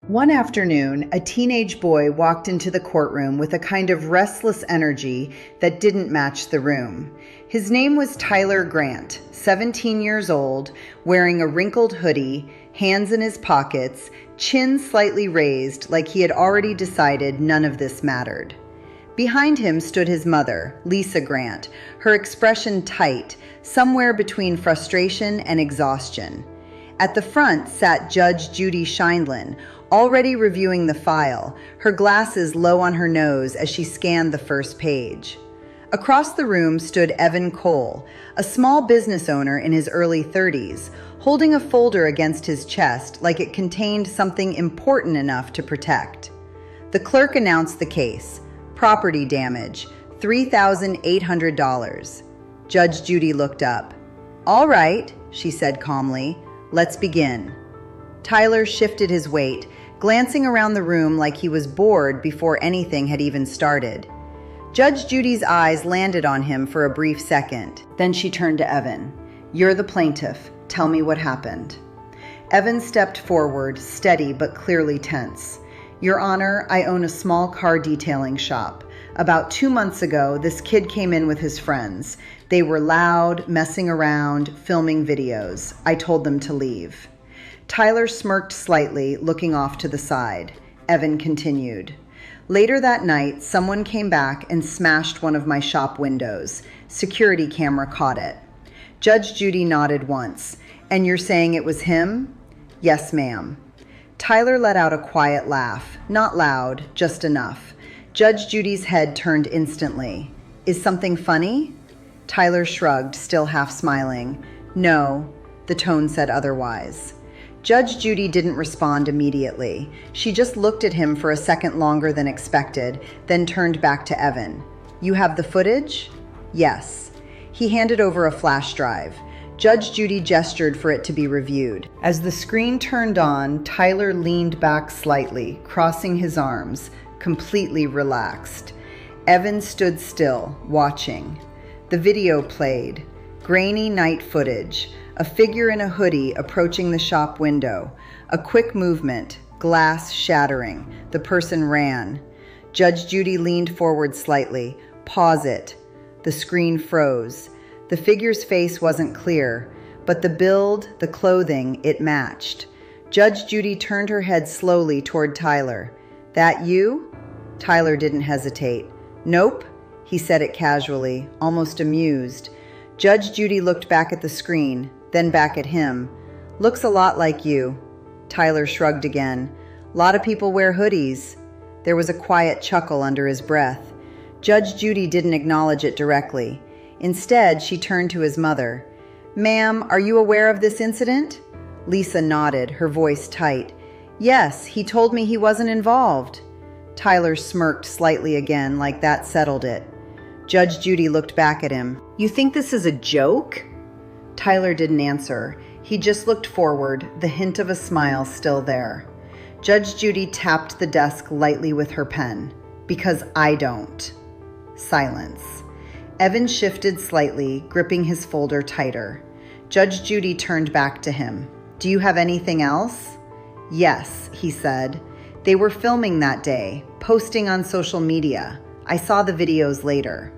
One afternoon, a teenage boy walked into the courtroom with a kind of restless energy that didn't match the room. His name was Tyler Grant, 17 years old, wearing a wrinkled hoodie, hands in his pockets, chin slightly raised like he had already decided none of this mattered. Behind him stood his mother, Lisa Grant, her expression tight, somewhere between frustration and exhaustion. At the front sat Judge Judy Scheindlin, already reviewing the file, her glasses low on her nose as she scanned the first page. Across the room stood Evan Cole, a small business owner in his early 30s, holding a folder against his chest like it contained something important enough to protect. The clerk announced the case: property damage, $3,800. Judge Judy looked up. "All right," she said calmly. "Let's begin." Tyler shifted his weight, glancing around the room like he was bored before anything had even started. Judge Judy's eyes landed on him for a brief second. Then she turned to Evan. "You're the plaintiff. Tell me what happened." Evan stepped forward, steady but clearly tense. "Your Honor, I own a small car detailing shop. About 2 months ago, this kid came in with his friends. They were loud, messing around, filming videos. I told them to leave." Tyler smirked slightly, looking off to the side. Evan continued. "Later that night, someone came back and smashed one of my shop windows. Security camera caught it." Judge Judy nodded once. "And you're saying it was him?" "Yes, ma'am." Tyler let out a quiet laugh, not loud, just enough. Judge Judy's head turned instantly. "Is something funny?" Tyler shrugged, still half smiling. "No," the tone said otherwise. Judge Judy didn't respond immediately. She just looked at him for a second longer than expected, then turned back to Evan. "You have the footage?" "Yes." He handed over a flash drive. Judge Judy gestured for it to be reviewed. As the screen turned on, Tyler leaned back slightly, crossing his arms, completely relaxed. Evan stood still, watching. The video played. Grainy night footage. A figure in a hoodie approaching the shop window. A quick movement, glass shattering. The person ran. Judge Judy leaned forward slightly. "Pause it." The screen froze. The figure's face wasn't clear, but the build, the clothing, it matched. Judge Judy turned her head slowly toward Tyler. "That you?" Tyler didn't hesitate. "Nope," he said it casually, almost amused. Judge Judy looked back at the screen, then back at him. "Looks a lot like you." Tyler shrugged again. "Lot of people wear hoodies." There was a quiet chuckle under his breath. Judge Judy didn't acknowledge it directly. Instead, she turned to his mother. "Ma'am, are you aware of this incident?" Lisa nodded, her voice tight. "Yes, he told me he wasn't involved." Tyler smirked slightly again, like that settled it. Judge Judy looked back at him. "You think this is a joke?" Tyler didn't answer. He just looked forward, the hint of a smile still there. Judge Judy tapped the desk lightly with her pen. "Because I don't." Silence. Evan shifted slightly, gripping his folder tighter. Judge Judy turned back to him. "Do you have anything else?" "Yes," he said. "They were filming that day, posting on social media. I saw the videos later."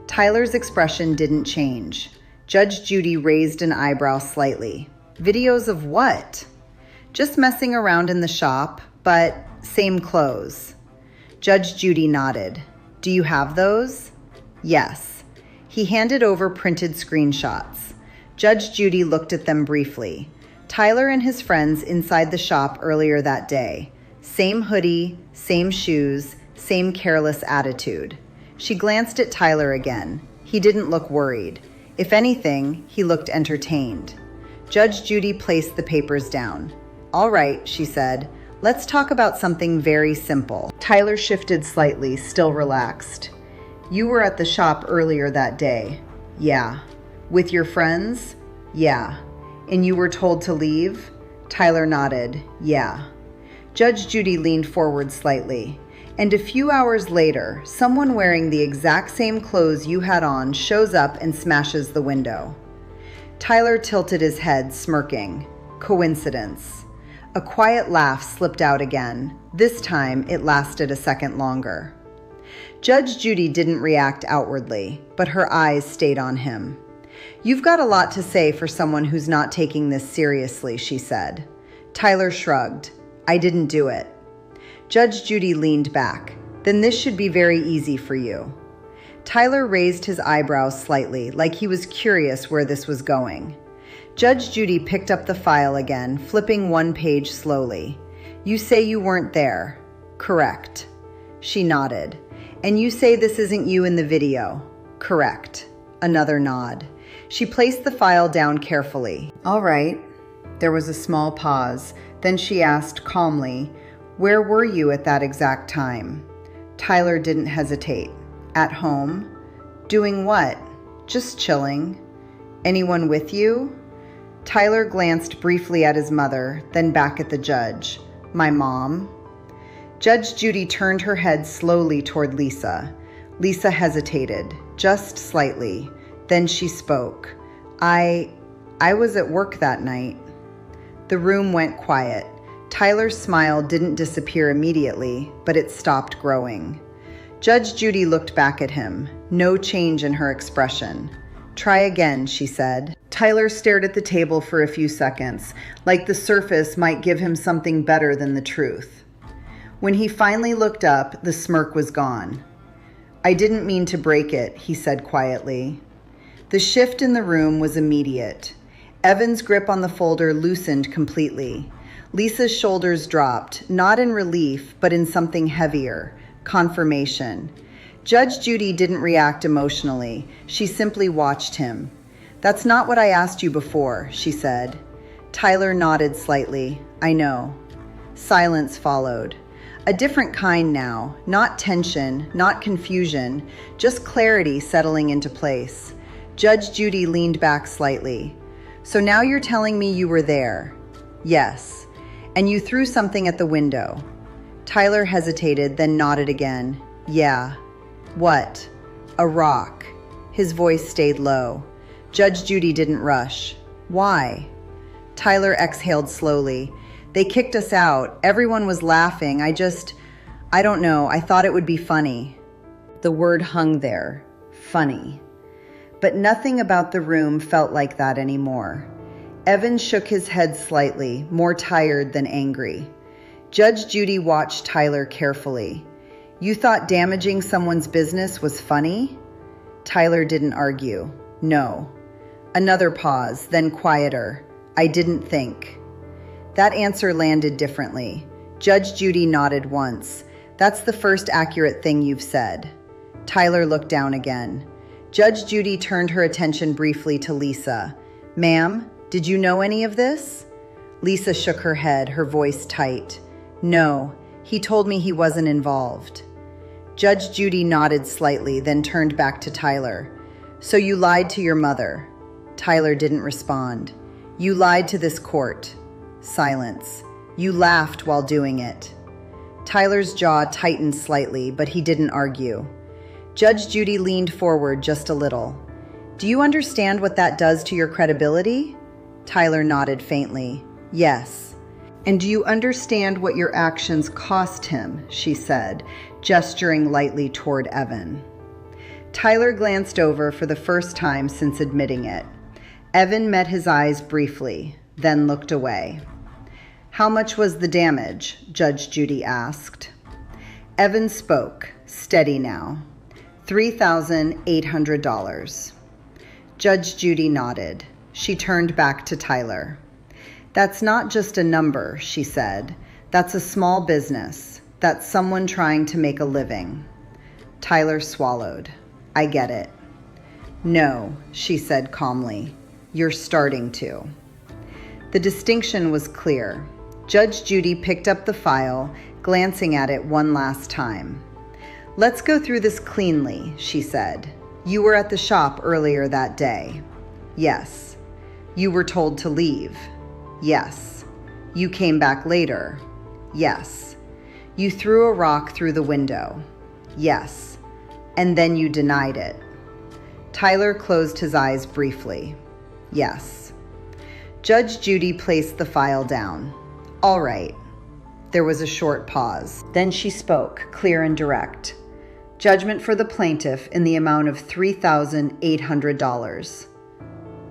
Tyler's expression didn't change. Judge Judy raised an eyebrow slightly. "Videos of what?" "Just messing around in the shop, but same clothes." Judge Judy nodded. "Do you have those?" "Yes." He handed over printed screenshots. Judge Judy looked at them briefly. Tyler and his friends inside the shop earlier that day. Same hoodie, same shoes, same careless attitude. She glanced at Tyler again. He didn't look worried. If anything, he looked entertained. Judge Judy placed the papers down. "All right," she said. "Let's talk about something very simple." Tyler shifted slightly, still relaxed. "You were at the shop earlier that day." "Yeah." "With your friends?" "Yeah." "And you were told to leave?" Tyler nodded. "Yeah." Judge Judy leaned forward slightly. "And a few hours later, someone wearing the exact same clothes you had on shows up and smashes the window." Tyler tilted his head, smirking. "Coincidence." A quiet laugh slipped out again. This time, it lasted a second longer. Judge Judy didn't react outwardly, but her eyes stayed on him. "You've got a lot to say for someone who's not taking this seriously," she said. Tyler shrugged. "I didn't do it." Judge Judy leaned back. "Then this should be very easy for you." Tyler raised his eyebrows slightly, like he was curious where this was going. Judge Judy picked up the file again, flipping one page slowly. "You say you weren't there." "Correct." She nodded. "And you say this isn't you in the video." "Correct." Another nod. She placed the file down carefully. "All right." There was a small pause. Then she asked calmly, "Where were you at that exact time?" Tyler didn't hesitate. "At home." "Doing what?" "Just chilling." "Anyone with you?" Tyler glanced briefly at his mother, then back at the judge. "My mom." Judge Judy turned her head slowly toward Lisa. Lisa hesitated, just slightly. Then she spoke. I was at work that night." The room went quiet. Tyler's smile didn't disappear immediately, but it stopped growing. Judge Judy looked back at him. No change in her expression. "Try again," she said. Tyler stared at the table for a few seconds, like the surface might give him something better than the truth. When he finally looked up, the smirk was gone. "I didn't mean to break it," he said quietly. The shift in the room was immediate. Evan's grip on the folder loosened completely. Lisa's shoulders dropped, not in relief, but in something heavier, confirmation. Judge Judy didn't react emotionally. She simply watched him. "That's not what I asked you before," she said. Tyler nodded slightly. "I know." Silence followed. A different kind now, not tension, not confusion, just clarity settling into place. Judge Judy leaned back slightly. "So now you're telling me you were there?" "Yes." "And you threw something at the window?" Tyler hesitated, then nodded again. "Yeah." "What?" "A rock." His voice stayed low. Judge Judy didn't rush. "Why?" Tyler exhaled slowly. "They kicked us out. Everyone was laughing. I don't know. I thought it would be funny." The word hung there. Funny. But nothing about the room felt like that anymore. Evan shook his head slightly, more tired than angry. Judge Judy watched Tyler carefully. "You thought damaging someone's business was funny?" Tyler didn't argue. "No." Another pause, then quieter. "I didn't think." That answer landed differently. Judge Judy nodded once. "That's the first accurate thing you've said." Tyler looked down again. Judge Judy turned her attention briefly to Lisa. "Ma'am, did you know any of this?" Lisa shook her head, her voice tight. "No, he told me he wasn't involved." Judge Judy nodded slightly, then turned back to Tyler. "So you lied to your mother?" Tyler didn't respond. "You lied to this court." Silence. "You laughed while doing it." Tyler's jaw tightened slightly, but he didn't argue. Judge Judy leaned forward just a little. "Do you understand what that does to your credibility?" Tyler nodded faintly. "Yes." "And do you understand what your actions cost him?" she said, gesturing lightly toward Evan. Tyler glanced over for the first time since admitting it. Evan met his eyes briefly, then looked away. "How much was the damage?" Judge Judy asked. Evan spoke, steady now. $3,800. Judge Judy nodded. She turned back to Tyler. "That's not just a number," she said. "That's a small business. That's someone trying to make a living." Tyler swallowed. "I get it." "No," she said calmly. "You're starting to." The distinction was clear. Judge Judy picked up the file, glancing at it one last time. "Let's go through this cleanly," she said. "You were at the shop earlier that day." "Yes." "You were told to leave." "Yes." "You came back later." "Yes." "You threw a rock through the window." "Yes." "And then you denied it." Tyler closed his eyes briefly. "Yes." Judge Judy placed the file down. All right. There was a short pause. Then she spoke, clear and direct. Judgment for the plaintiff in the amount of $3,800.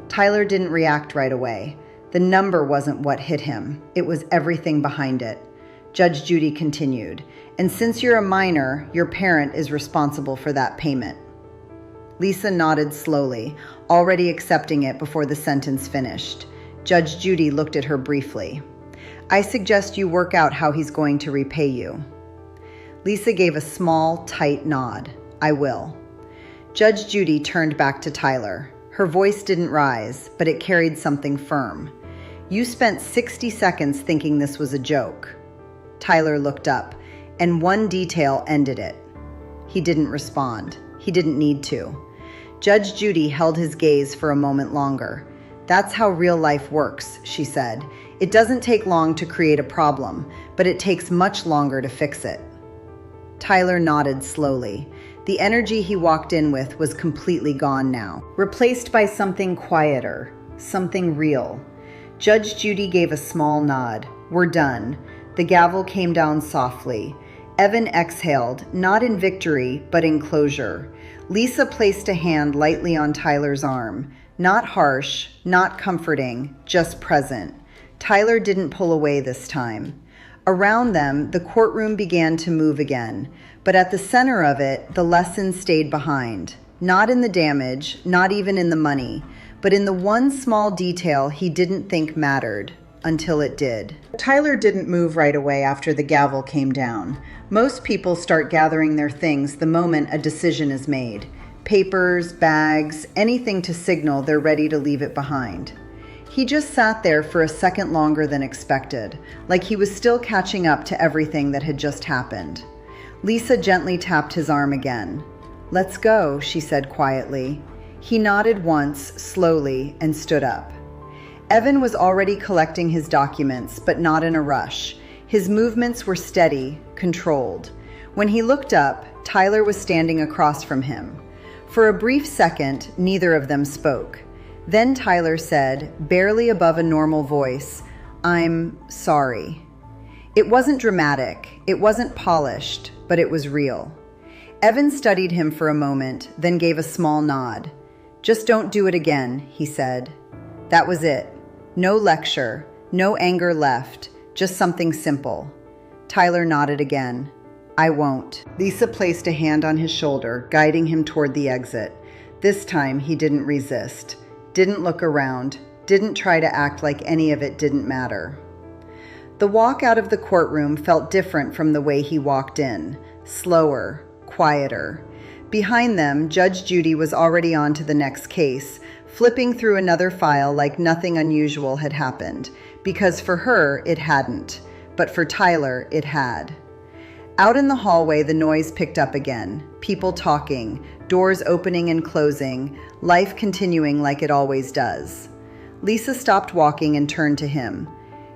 Tyler didn't react right away. The number wasn't what hit him. It was everything behind it. Judge Judy continued, and since you're a minor, your parent is responsible for that payment. Lisa nodded slowly, already accepting it before the sentence finished. Judge Judy looked at her briefly. I suggest you work out how he's going to repay you. Lisa gave a small, tight nod. I will. Judge Judy turned back to Tyler. Her voice didn't rise, but it carried something firm. You spent 60 seconds thinking this was a joke. Tyler looked up, and one detail ended it. He didn't respond. He didn't need to. Judge Judy held his gaze for a moment longer. That's how real life works, she said. It doesn't take long to create a problem, but it takes much longer to fix it. Tyler nodded slowly. The energy he walked in with was completely gone now, replaced by something quieter, something real. Judge Judy gave a small nod. We're done. The gavel came down softly. Evan exhaled, not in victory, but in closure. Lisa placed a hand lightly on Tyler's arm. Not harsh, not comforting, just present. Tyler didn't pull away this time. Around them, the courtroom began to move again, but at the center of it, the lesson stayed behind. Not in the damage, not even in the money, but in the one small detail he didn't think mattered, until it did. Tyler didn't move right away after the gavel came down. Most people start gathering their things the moment a decision is made. Papers, bags, anything to signal they're ready to leave it behind. He just sat there for a second longer than expected, like he was still catching up to everything that had just happened. Lisa gently tapped his arm again. Let's go, she said quietly. He nodded once, slowly, and stood up. Evan was already collecting his documents, but not in a rush. His movements were steady, controlled. When he looked up, Tyler was standing across from him. For a brief second, neither of them spoke. Then Tyler said, barely above a normal voice, I'm sorry. It wasn't dramatic, it wasn't polished, but it was real. Evan studied him for a moment, then gave a small nod. Just don't do it again, he said. That was it. No lecture, no anger left, just something simple. Tyler nodded again. I won't. Lisa placed a hand on his shoulder, guiding him toward the exit. This time he didn't resist, didn't look around, didn't try to act like any of it didn't matter. The walk out of the courtroom felt different from the way he walked in, slower, quieter. Behind them, Judge Judy was already on to the next case, flipping through another file like nothing unusual had happened, because for her, it hadn't, but for Tyler, it had. Out in the hallway, the noise picked up again, people talking, doors opening and closing, life continuing like it always does. Lisa stopped walking and turned to him.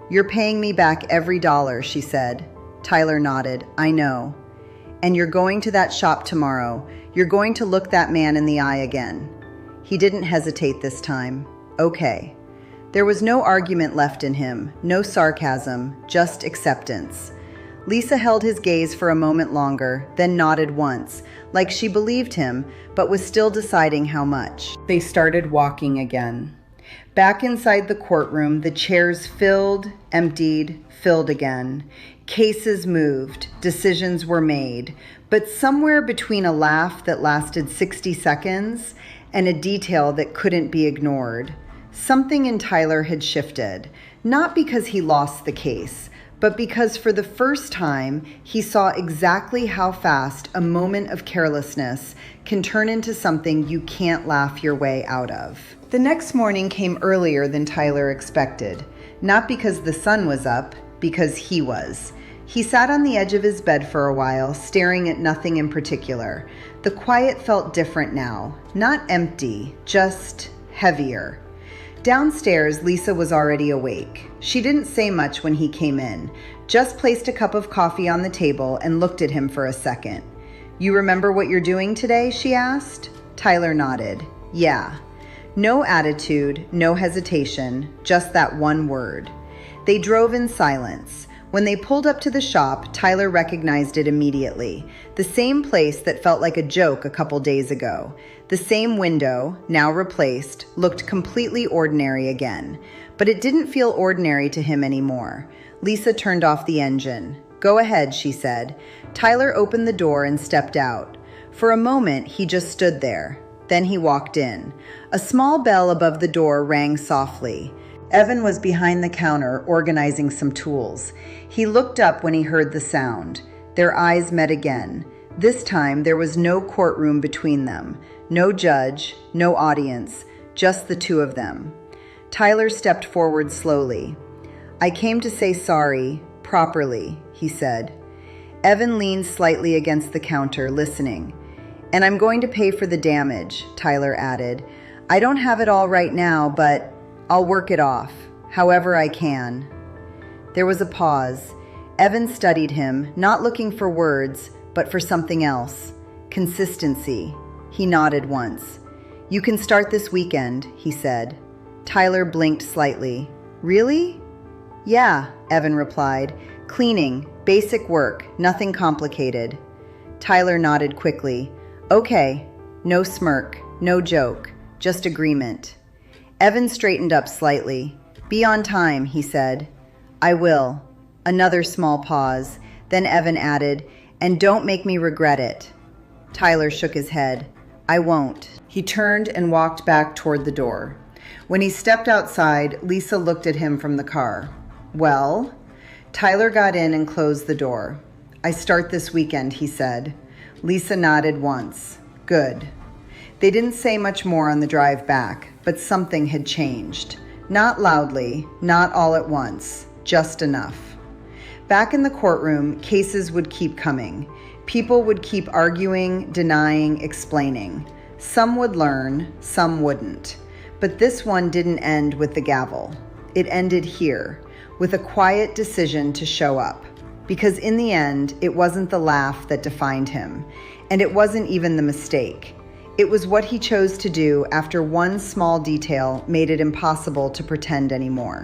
You're paying me back every dollar, she said. Tyler nodded. I know. And you're going to that shop tomorrow. You're going to look that man in the eye again. He didn't hesitate this time. Okay. There was no argument left in him, no sarcasm, just acceptance. Lisa held his gaze for a moment longer, then nodded once, like she believed him, but was still deciding how much. They started walking again. Back inside the courtroom, the chairs filled, emptied, filled again. Cases moved, decisions were made, but somewhere between a laugh that lasted 60 seconds and a detail that couldn't be ignored, something in Tyler had shifted, not because he lost the case, but because for the first time, he saw exactly how fast a moment of carelessness can turn into something you can't laugh your way out of. The next morning came earlier than Tyler expected, not because the sun was up, because he was. He sat on the edge of his bed for a while, staring at nothing in particular. The quiet felt different now, not empty, just heavier. Downstairs, Lisa was already awake. She didn't say much when he came in, just placed a cup of coffee on the table and looked at him for a second. You remember what you're doing today, she asked. Tyler nodded. Yeah. No attitude, no hesitation, just that one word. They drove in silence. When they pulled up to the shop, Tyler recognized it immediately. The same place that felt like a joke a couple days ago. The same window, now replaced, looked completely ordinary again. But it didn't feel ordinary to him anymore. Lisa turned off the engine. "Go ahead," she said. Tyler opened the door and stepped out. For a moment, he just stood there. Then he walked in. A small bell above the door rang softly. Evan was behind the counter organizing some tools. He looked up when he heard the sound. Their eyes met again. This time, there was no courtroom between them. No judge, no audience, just the two of them. Tyler stepped forward slowly. "I came to say sorry, properly," he said. Evan leaned slightly against the counter, listening. "And I'm going to pay for the damage," Tyler added. "I don't have it all right now, but I'll work it off, however I can." There was a pause. Evan studied him, not looking for words, but for something else. Consistency. He nodded once. "You can start this weekend," he said. Tyler blinked slightly. "Really?" "Yeah," Evan replied. "Cleaning, basic work, nothing complicated." Tyler nodded quickly. "Okay." No smirk, no joke, just agreement. Evan straightened up slightly. "Be on time," he said. "I will." Another small pause. Then Evan added, "And don't make me regret it." Tyler shook his head. "I won't." He turned and walked back toward the door. When he stepped outside, Lisa looked at him from the car. "Well?" Tyler got in and closed the door. "I start this weekend," he said. Lisa nodded once. "Good." They didn't say much more on the drive back, but something had changed. Not loudly, not all at once, just enough. Back in the courtroom, cases would keep coming. People would keep arguing, denying, explaining. Some would learn, some wouldn't. But this one didn't end with the gavel. It ended here, with a quiet decision to show up. Because in the end, it wasn't the laugh that defined him, and it wasn't even the mistake. It was what he chose to do after one small detail made it impossible to pretend anymore.